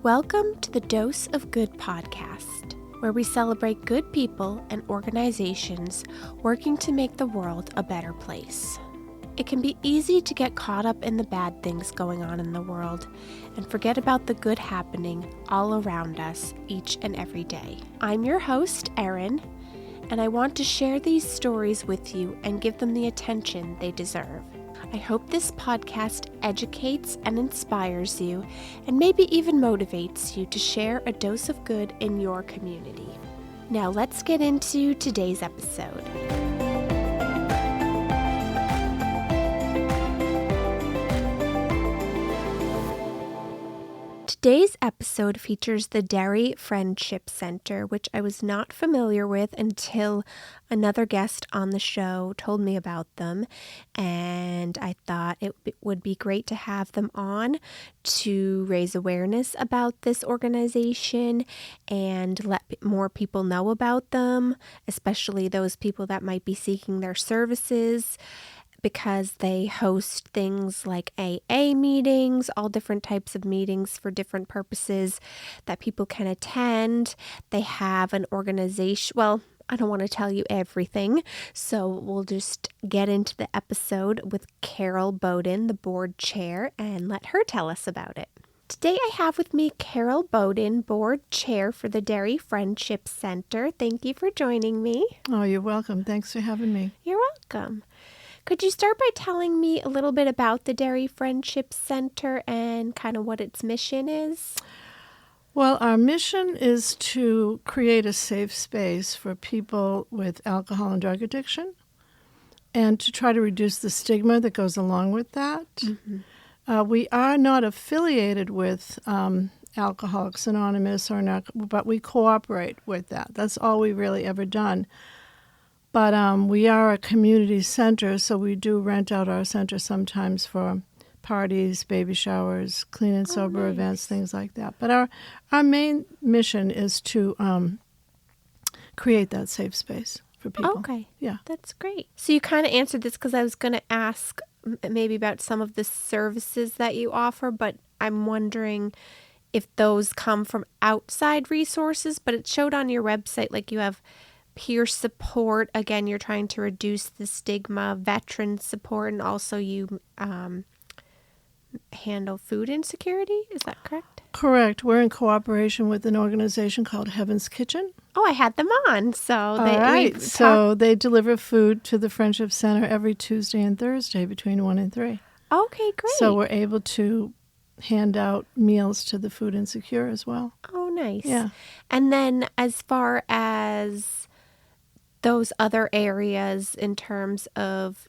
Welcome to the Dose of Good podcast, where we celebrate good people and organizations working to make the world a better place. It can be easy to get caught up in the bad things going on in the world and forget about the good happening all around us each and every day. I'm your host, Erin, and I want to share these stories with you and give them the attention they deserve. I hope this podcast educates and inspires you and maybe even motivates you to share a dose of good in your community. Now let's get into today's episode. Today's episode features the Derry Friendship Center, which I was not familiar with until another guest on the show told me about them, and I thought it would be great to have them on to raise awareness about this organization and let more people know about them, especially those people that might be seeking their services, because they host things like AA meetings, all different types of meetings for different purposes that people can attend. They have an organization. Well, I don't want to tell you everything, so we'll just get into the episode with Carol Bowden, the board chair, and let her tell us about it. Today I have with me Carol Bowden, board chair for the Derry Friendship Center. Thank you for joining me. Oh, you're welcome. Thanks for having me. You're welcome. Could you start by telling me a little bit about the Derry Friendship Center and kind of what its mission is? Well, our mission is to create a safe space for people with alcohol and drug addiction and to try to reduce the stigma that goes along with that. Mm-hmm. We are not affiliated with Alcoholics Anonymous, but we cooperate with that. That's all we've really ever done. But we are a community center, so we do rent out our center sometimes for parties, baby showers, clean and sober events, things like that. But our main mission is to create that safe space for people. Okay. Yeah. That's great. So you kind of answered this because I was going to ask maybe about some of the services that you offer, but I'm wondering if those come from outside resources. But it showed on your website like you have peer support. Again, you're trying to reduce the stigma, veteran support, and also you handle food insecurity. Is that correct? Correct. We're in cooperation with an organization called Heaven's Kitchen. Oh, I had them on. So they deliver food to the Friendship Center every Tuesday and Thursday between 1 and 3. Okay, great. So we're able to hand out meals to the food insecure as well. Oh, nice. Yeah. And then as far as those other areas in terms of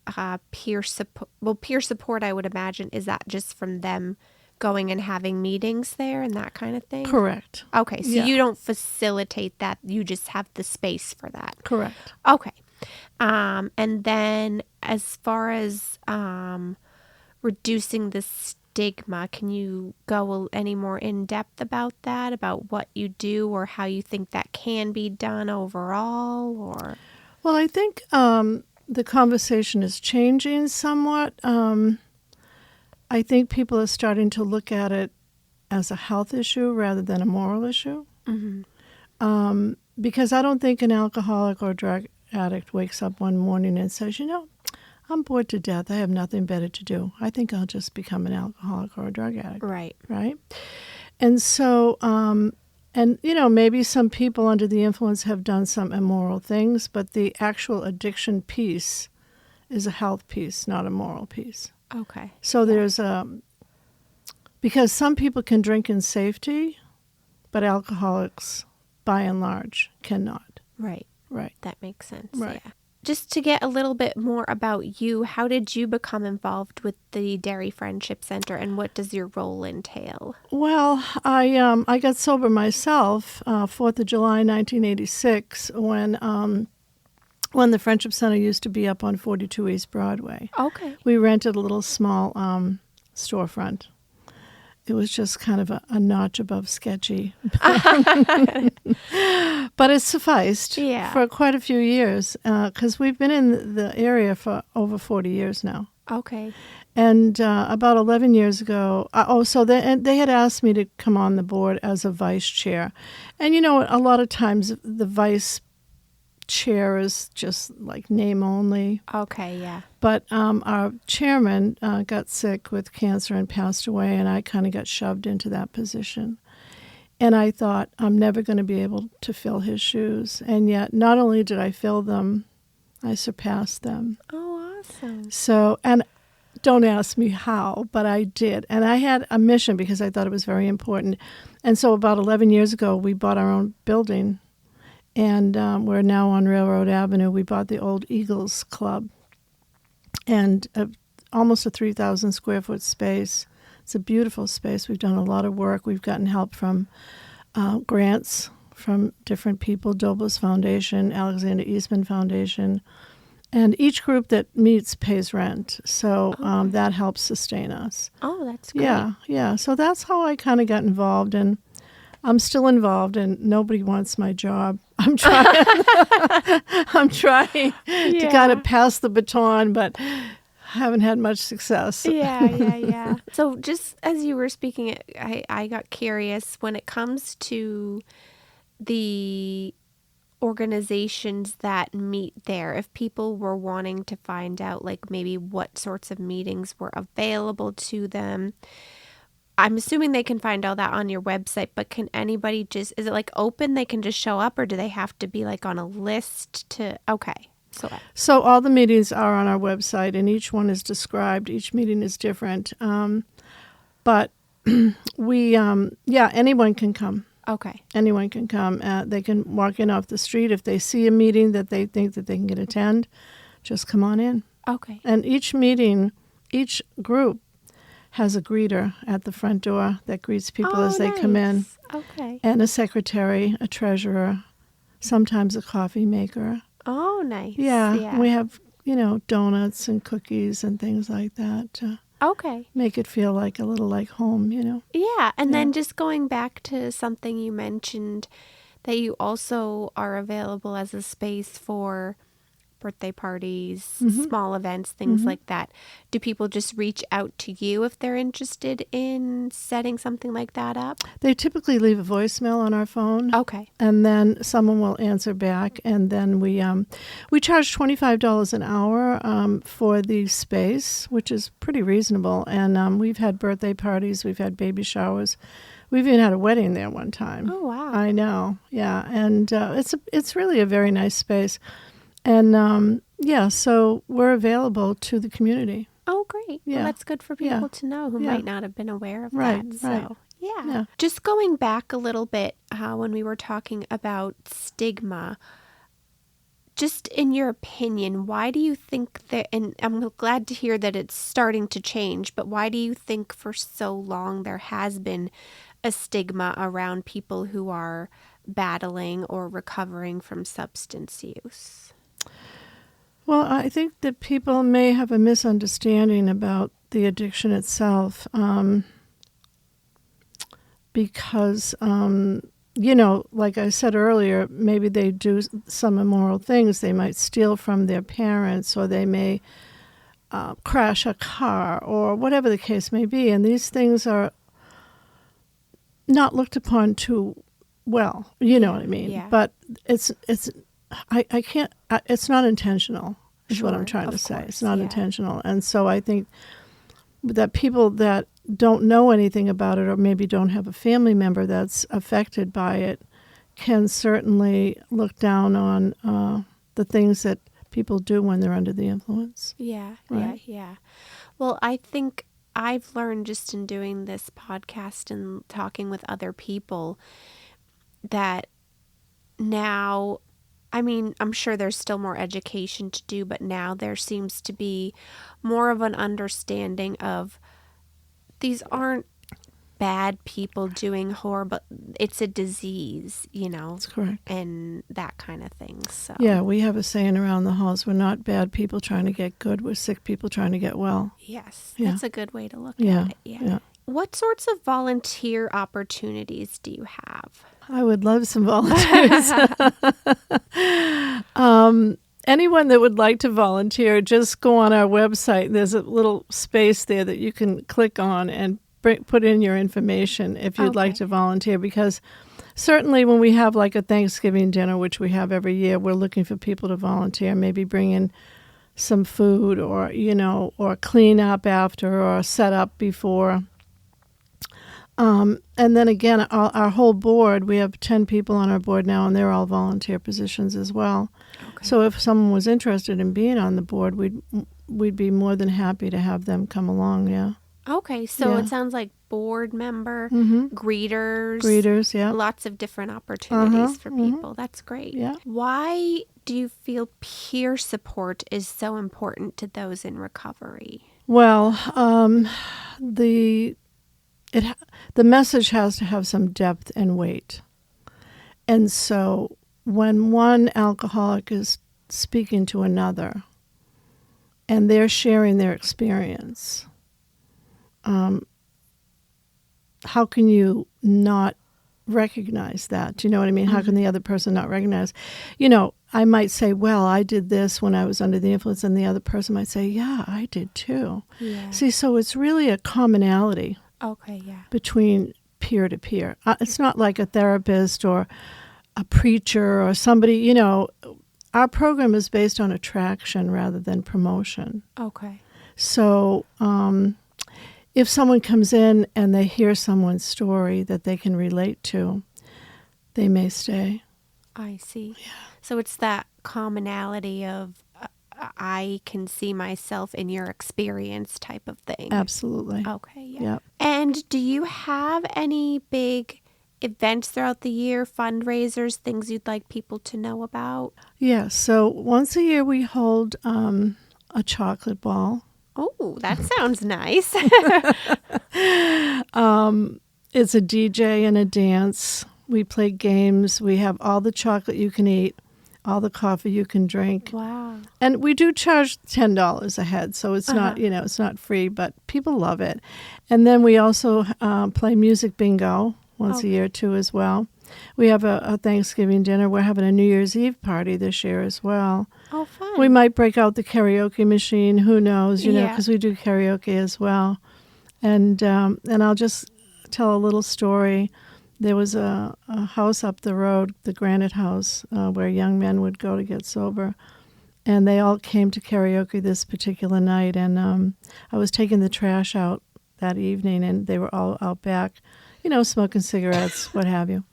peer support, I would imagine, is that just from them going and having meetings there and that kind of thing? Correct. Okay, so you don't facilitate that. You just have the space for that. Correct. Okay. And then as far as reducing the stigma, can you go any more in depth about that, about what you do or how you think that can be done overall? Or well, I think the conversation is changing somewhat. I think people are starting to look at it as a health issue rather than a moral issue. Mm-hmm. Because I don't think an alcoholic or drug addict wakes up one morning and says, I'm bored to death. I have nothing better to do. I think I'll just become an alcoholic or a drug addict. Right. And so, maybe some people under the influence have done some immoral things, but the actual addiction piece is a health piece, not a moral piece. Okay. So there's because some people can drink in safety, but alcoholics, by and large, cannot. Right. Right. That makes sense. Right. Yeah. Just to get a little bit more about you, how did you become involved with the Derry Friendship Center, and what does your role entail? Well, I got sober myself 4th of July, 1986, when the Friendship Center used to be up on 42 East Broadway. Okay. We rented a little small storefront. It was just kind of a notch above sketchy. But it sufficed for quite a few years because we've been in the area for over 40 years now. Okay. And about 11 years ago, they had asked me to come on the board as a vice chair. And, a lot of times the vice chair is just like name only. Okay, yeah. But our chairman got sick with cancer and passed away, and I kind of got shoved into that position. And I thought, I'm never going to be able to fill his shoes. And yet, not only did I fill them, I surpassed them. Oh, awesome. So, and don't ask me how, but I did. And I had a mission because I thought it was very important. And so about 11 years ago, we bought our own building. And we're now on Railroad Avenue. We bought the old Eagles Club. And almost a 3,000 square foot space. It's a beautiful space. We've done a lot of work. We've gotten help from grants from different people, Doblas Foundation, Alexander Eastman Foundation. And each group that meets pays rent. So that helps sustain us. Oh, that's great. Yeah. So that's how I kind of got involved. And I'm still involved, and nobody wants my job. I'm trying. I'm trying to kind of pass the baton, but haven't had much success. Yeah. So just as you were speaking, I got curious when it comes to the organizations that meet there. If people were wanting to find out, like maybe what sorts of meetings were available to them, I'm assuming they can find all that on your website, but can anybody is it like open? They can just show up, or do they have to be like on a list to, okay. So all the meetings are on our website, and each one is described. Each meeting is different. But anyone can come. Okay. Anyone can come. They can walk in off the street. If they see a meeting that they think that they can attend, just come on in. Okay. And each meeting, each group has a greeter at the front door that greets people as they come in. Okay. And a secretary, a treasurer, sometimes a coffee maker. Oh, nice. Yeah. We have, donuts and cookies and things like that. Okay. Make it feel like a little like home, Yeah. And then just going back to something you mentioned, that you also are available as a space for birthday parties, small events, things like that. Do people just reach out to you if they're interested in setting something like that up? They typically leave a voicemail on our phone. Okay. And then someone will answer back, and then we charge $25 an hour for the space, which is pretty reasonable. And we've had birthday parties, we've had baby showers. We've even had a wedding there one time. Oh, wow. I know, yeah. And it's really a very nice space. And, so we're available to the community. Oh, great. Yeah. Well, that's good for people to know who might not have been aware of that. So, yeah. Just going back a little bit, when we were talking about stigma, just in your opinion, why do you think that, and I'm glad to hear that it's starting to change, but why do you think for so long there has been a stigma around people who are battling or recovering from substance use? Well, I think that people may have a misunderstanding about the addiction itself because, like I said earlier, maybe they do some immoral things. They might steal from their parents, or they may crash a car, or whatever the case may be. And these things are not looked upon too well, you know what I mean? Yeah. But I can't, it's not intentional, is what I'm trying to say. Course, it's not intentional. And so I think that people that don't know anything about it, or maybe don't have a family member that's affected by it, can certainly look down on the things that people do when they're under the influence. Yeah, right? Yeah. Well, I think I've learned just in doing this podcast and talking with other people that now, I mean, I'm sure there's still more education to do, but now there seems to be more of an understanding of these aren't bad people doing horrible, it's a disease, That's correct. and that kind of thing. So Yeah, we have a saying around the halls, we're not bad people trying to get good, we're sick people trying to get well. Yes, Yeah. that's a good way to look Yeah, at it. yeah. What sorts of volunteer opportunities do you have? I would love some volunteers. anyone that would like to volunteer, just go on our website. There's a little space there that you can click on and put in your information if you'd like to volunteer, because certainly when we have like a Thanksgiving dinner, which we have every year, we're looking for people to volunteer, maybe bring in some food or, or clean up after or set up before. And then again, our whole board, we have 10 people on our board now, and they're all volunteer positions as well. Okay. So if someone was interested in being on the board, we'd be more than happy to have them come along, yeah. Okay, so it sounds like board member, greeters, yeah. Lots of different opportunities for people. That's great. Yeah. Why do you feel peer support is so important to those in recovery? Well, the message has to have some depth and weight. And so when one alcoholic is speaking to another and they're sharing their experience, how can you not recognize that? Do you know what I mean? How can the other person not recognize? I might say, well, I did this when I was under the influence, and the other person might say, yeah, I did too. Yeah. See, so it's really a commonality between peer to peer. It's not like a therapist or a preacher or somebody, our program is based on attraction rather than promotion. Okay. So if someone comes in and they hear someone's story that they can relate to, they may stay. I see. Yeah. So it's that commonality of I can see myself in your experience type of thing. Absolutely. Okay, yeah. Yep. And do you have any big events throughout the year, fundraisers, things you'd like people to know about? Yeah, so once a year we hold a chocolate ball. Oh, that sounds nice. It's a DJ and a dance. We play games. We have all the chocolate you can eat, all the coffee you can drink. Wow. And we do charge $10 a head, so it's not, it's not free, but people love it. And then we also play music bingo once a year too as well. We have a Thanksgiving dinner. We're having a New Year's Eve party this year as well. Oh, fun. We might break out the karaoke machine. Who knows, because we do karaoke as well. And I'll just tell a little story. There was a house up the road, the Granite House, where young men would go to get sober. And they all came to karaoke this particular night. And I was taking the trash out that evening, and they were all out back, smoking cigarettes, what have you.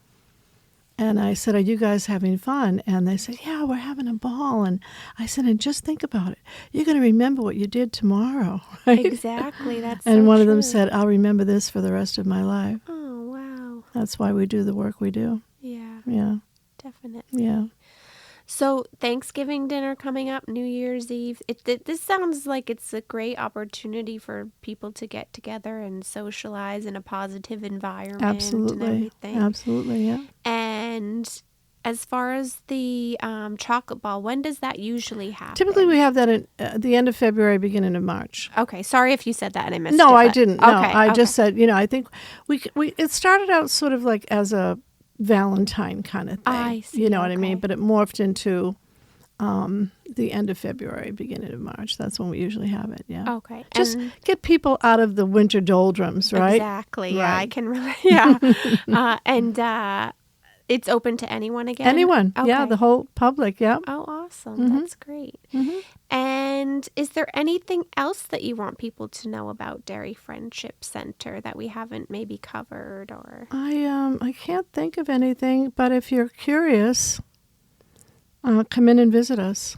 And I said, are you guys having fun? And they said, yeah, we're having a ball. And I said, and just think about it. You're going to remember what you did tomorrow. Right? Exactly. That's and so one true. of them said, I'll remember this for the rest of my life. Oh, wow. That's why we do the work we do. Yeah. Yeah. Definitely. Yeah. So Thanksgiving dinner coming up, New Year's Eve. This sounds like it's a great opportunity for people to get together and socialize in a positive environment. Absolutely. And everything. Absolutely, yeah. And as far as the chocolate ball, when does that usually happen? Typically we have that at the end of February, beginning of March. Okay. Sorry if you said that and I missed it. No, I didn't. No, okay, I just said, I think we it started out sort of like as a Valentine kind of thing. I see. You know what I mean? But it morphed into the end of February, beginning of March. That's when we usually have it, yeah. Okay. Just get people out of the winter doldrums, right? Exactly. Right. Yeah, I can relate. Yeah. And it's open to anyone again? Anyone. Okay. Yeah, the whole public, yeah. Oh, awesome. That's great. And is there anything else that you want people to know about Derry Friendship Center that we haven't maybe covered? Or I can't think of anything, but if you're curious, come in and visit us.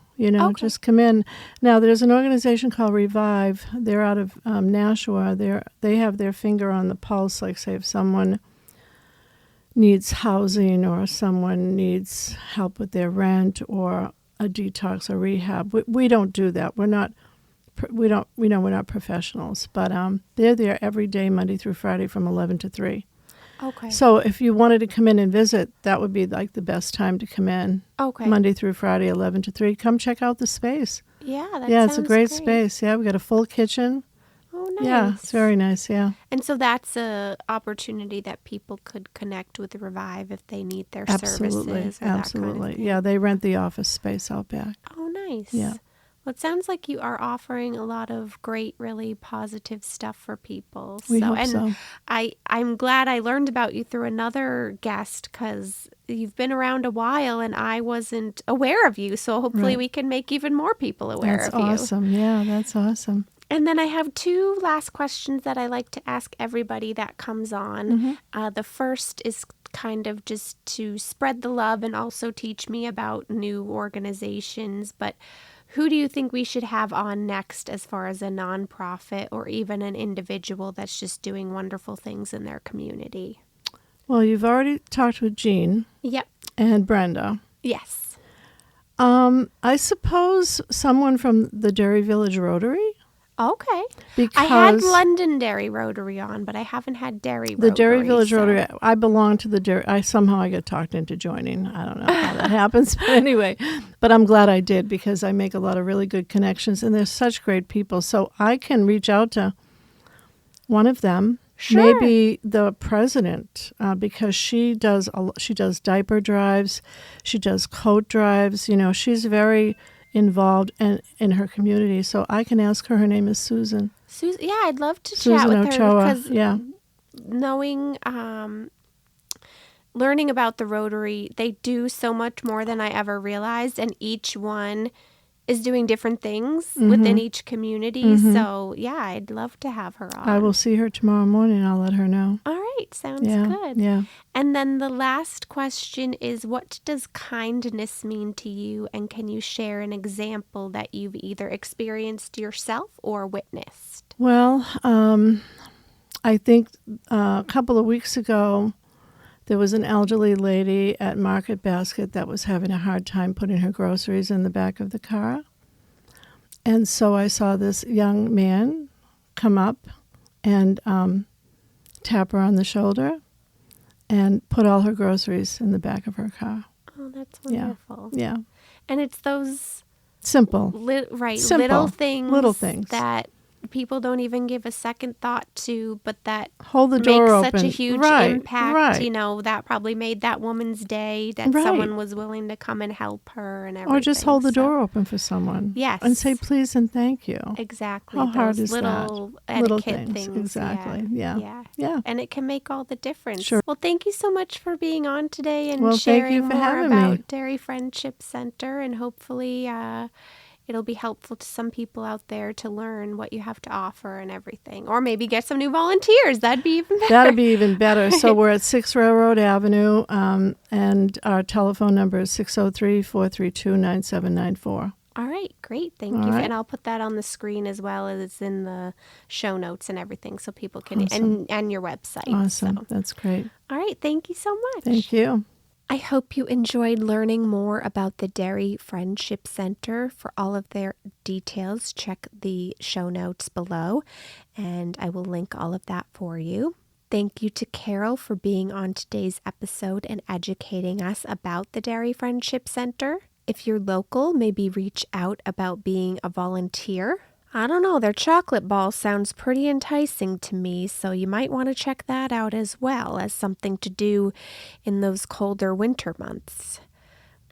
Just come in. Now, there's an organization called Revive. They're out of Nashua. They have their finger on the pulse, like say if someone needs housing or someone needs help with their rent or a detox or rehab. We don't do that. We're not professionals, but they're there every day, Monday through Friday from 11 to 3. Okay. So if you wanted to come in and visit, that would be like the best time to come in. Okay. Monday through Friday, 11 to 3. Come check out the space. Yeah, it's a great space. Yeah, we got a full kitchen. Oh, nice. Yeah, it's very nice, yeah. And so that's a opportunity that people could connect with Revive if they need their services. Absolutely. Or that kind of thing. Yeah, they rent the office space out back. Oh, nice. Yeah. Well, it sounds like you are offering a lot of great, really positive stuff for people. We hope so. I'm glad I learned about you through another guest because you've been around a while and I wasn't aware of you. So hopefully we can make even more people aware That's of you. awesome. Yeah, that's awesome. And then I have two last questions that I like to ask everybody that comes on. The first is kind of just to spread the love and also teach me about new organizations. But who do you think we should have on next as far as a nonprofit or even an individual that's just doing wonderful things in their community? Well, you've already talked with Jean Yep. and Brenda. Yes. I suppose someone from the Derry Village Rotary. Okay. Because I had Londonderry Rotary on, but I haven't had Derry Rotary. the Derry Village Rotary, I belong to the Derry. Somehow I get talked into joining. I don't know how that happens. But anyway, but I'm glad I did because I make a lot of really good connections and they're such great people. So I can reach out to one of them, maybe the president, because she does diaper drives, she does coat drives. You know, she's very involved in her community, so I can ask her. Her name is Susan. Yeah, I'd love to Susan chat with Ochoa. her because Yeah. learning about the Rotary, they do so much more than I ever realized, and each one is doing different things within each community. So yeah, I'd love to have her on. I will see her tomorrow morning. I'll let her know. All right, sounds good. Yeah. And then the last question is, what does kindness mean to you? And can you share an example that you've either experienced yourself or witnessed? Well, I think a couple of weeks ago, there was an elderly lady at Market Basket that was having a hard time putting her groceries in the back of the car. And so I saw this young man come up and tap her on the shoulder and put all her groceries in the back of her car. Oh, that's wonderful. Yeah. And it's those Simple. little things that that people don't even give a second thought to, but that hold the door makes open. such a huge impact. Right. You know, that probably made that woman's day, that someone was willing to come and help her and everything. Or just hold the door open for someone. Yes. And say please and thank you. Exactly. How hard is little that? etiquette Little things. Exactly. Yeah. And it can make all the difference. Sure. Well, thank you so much for being on today and Well, thank you sharing for more having about me. Derry Friendship Center, and hopefully it'll be helpful to some people out there to learn what you have to offer and everything. Or maybe get some new volunteers. That'd be even better. That'd be even better. So we're at 6 Railroad Avenue, and our telephone number is 603-432-9794. All right, great. Thank you. Right. And I'll put that on the screen as well as it's in the show notes and everything so people can, Awesome. and your website. Awesome. So. That's great. All right, thank you so much. Thank you. I hope you enjoyed learning more about the Derry Friendship Center. For all of their details, check the show notes below, and I will link all of that for you. Thank you to Carol for being on today's episode and educating us about the Derry Friendship Center. If you're local, maybe reach out about being a volunteer. I don't know, their chocolate ball sounds pretty enticing to me, so you might want to check that out as well as something to do in those colder winter months.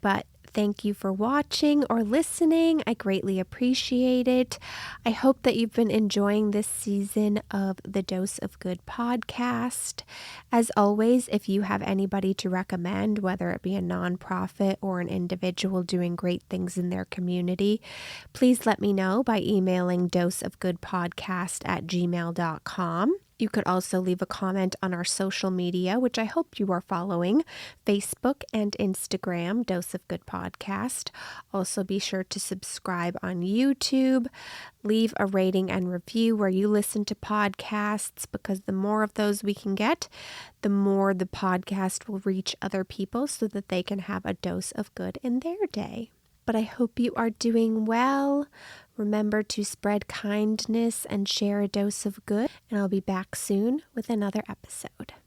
But thank you for watching or listening. I greatly appreciate it. I hope that you've been enjoying this season of the Dose of Good podcast. As always, if you have anybody to recommend, whether it be a nonprofit or an individual doing great things in their community, please let me know by emailing doseofgoodpodcast@gmail.com. You could also leave a comment on our social media, which I hope you are following, Facebook and Instagram, Dose of Good Podcast. Also be sure to subscribe on YouTube. Leave a rating and review where you listen to podcasts, because the more of those we can get, the more the podcast will reach other people so that they can have a dose of good in their day. But I hope you are doing well. Remember to spread kindness and share a dose of good, and I'll be back soon with another episode.